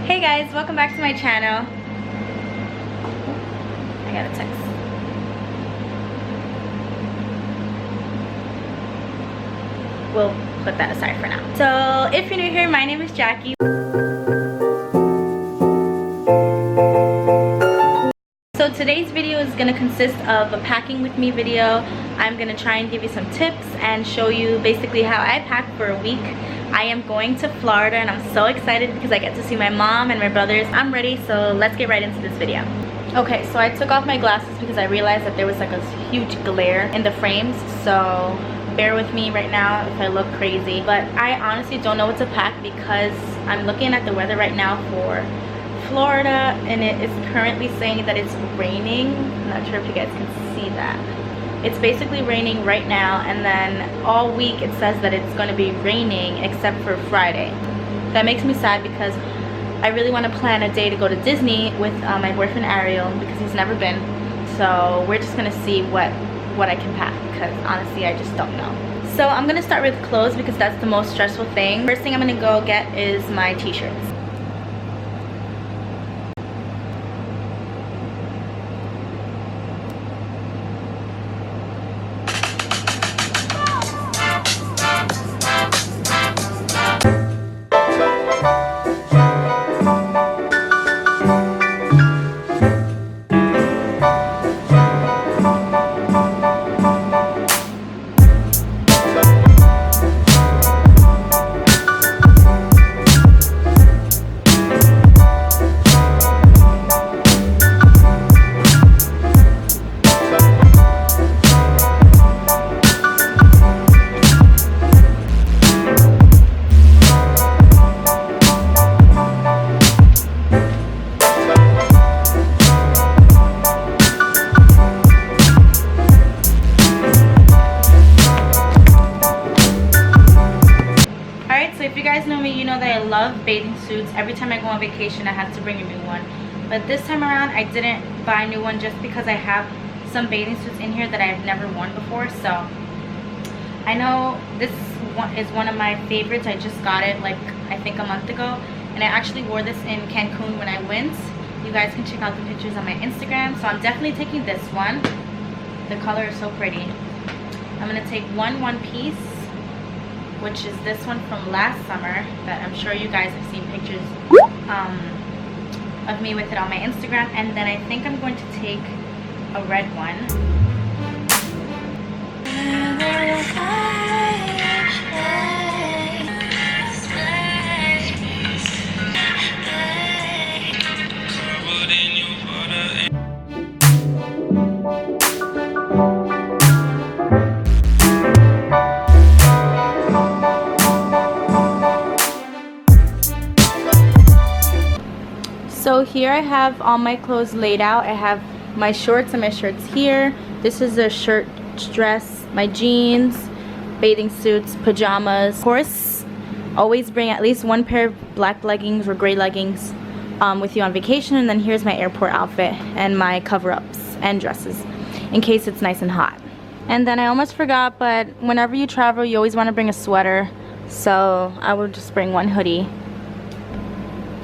Hey guys, welcome back to my channel. I got a text. We'll put that aside for now. So if you're new here, my name is Jackie. So today's video is going to consist of a packing with me video. I'm going to try and give you some tips and show you basically how I pack for a week. I am going to Florida and I'm so excited because I get to see my mom and my brothers. I'm ready, so let's get right into this video. Okay, so I took off my glasses because I realized that there was like a huge glare in the frames, so bear with me right now if I look crazy. But I honestly don't know what to pack because I'm looking at the weather right now for Florida and it is currently saying that it's raining. I'm not sure if you guys can see that. It's basically raining right now, and then all week it says that it's going to be raining except for Friday. That makes me sad because I really want to plan a day to go to Disney with my boyfriend Ariel because he's never been. So we're just going to see what I can pack because honestly I just don't know. So I'm going to start with clothes because that's the most stressful thing. First thing I'm going to go get is my t-shirts. I love bathing suits. Every time I go on vacation I have to bring a new one, but this time around I didn't buy a new one just because I have some bathing suits in here that I've never worn before. So I know this one is one of my favorites. I just got it like I think a month ago, and I actually wore this in Cancun when I went. You guys can check out the pictures on my Instagram. So I'm definitely taking this one. The color is so pretty. I'm gonna take one piece, which is this one from last summer that I'm sure you guys have seen pictures of me with it on my Instagram. And then I think I'm going to take a red one. So here I have all my clothes laid out. I have my shorts and my shirts here. This is a shirt, dress, my jeans, bathing suits, pajamas. Of course, always bring at least one pair of black leggings or gray leggings with you on vacation. And then here's my airport outfit and my cover-ups and dresses in case it's nice and hot. And then I almost forgot, but whenever you travel, you always want to bring a sweater. So I will just bring one hoodie.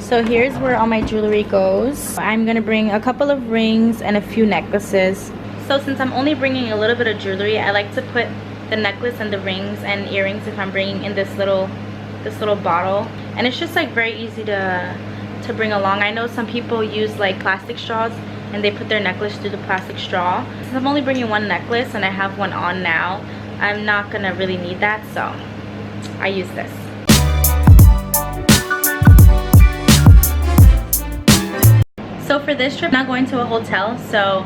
So here's where all my jewelry goes. I'm gonna bring a couple of rings and a few necklaces. So since I'm only bringing a little bit of jewelry, I like to put the necklace and the rings and earrings if I'm bringing in this little bottle. And it's just like very easy to bring along. I know some people use like plastic straws and they put their necklace through the plastic straw. Since I'm only bringing one necklace and I have one on now, I'm not gonna really need that, so I use this. So for this trip, I'm not going to a hotel, so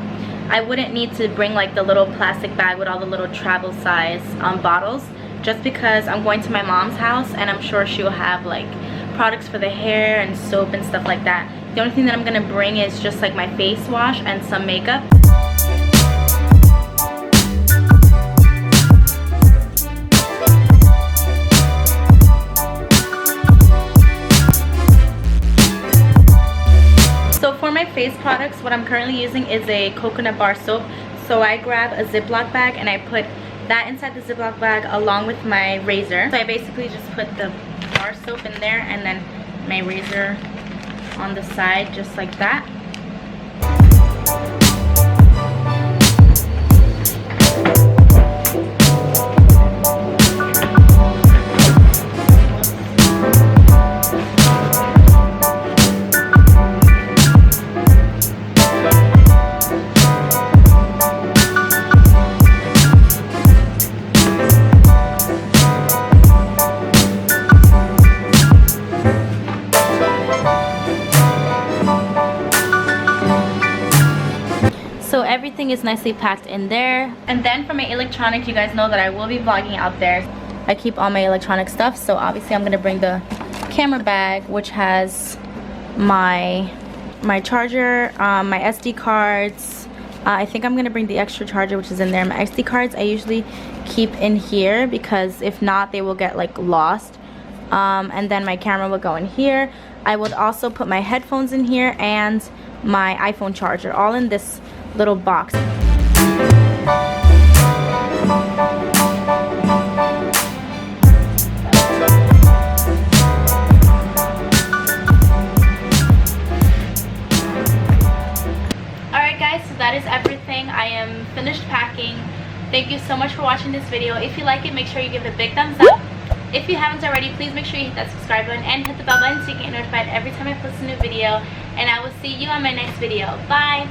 I wouldn't need to bring like the little plastic bag with all the little travel size bottles, just because I'm going to my mom's house and I'm sure she'll have like products for the hair and soap and stuff like that. The only thing that I'm gonna bring is just like my face wash and some makeup. For my face products, what I'm currently using is a coconut bar soap. So I grab a Ziploc bag and I put that inside the Ziploc bag along with my razor. So I basically just put the bar soap in there and then my razor on the side just like that. So everything is nicely packed in there. And then for my electronics, you guys know that I will be vlogging out there. I keep all my electronic stuff, so obviously I'm gonna bring the camera bag, which has my charger, my SD cards. I think I'm gonna bring the extra charger, which is in there. My SD cards I usually keep in here because if not, they will get like lost. And then my camera will go in here. I would also put my headphones in here and my iPhone charger, all in this little box. Alright guys, so that is everything. I am finished packing. Thank you so much for watching this video. If you like it, make sure you give it a big thumbs up. If you haven't already, please make sure you hit that subscribe button and hit the bell button so you get notified every time I post a new video. And I will see you on my next video. Bye!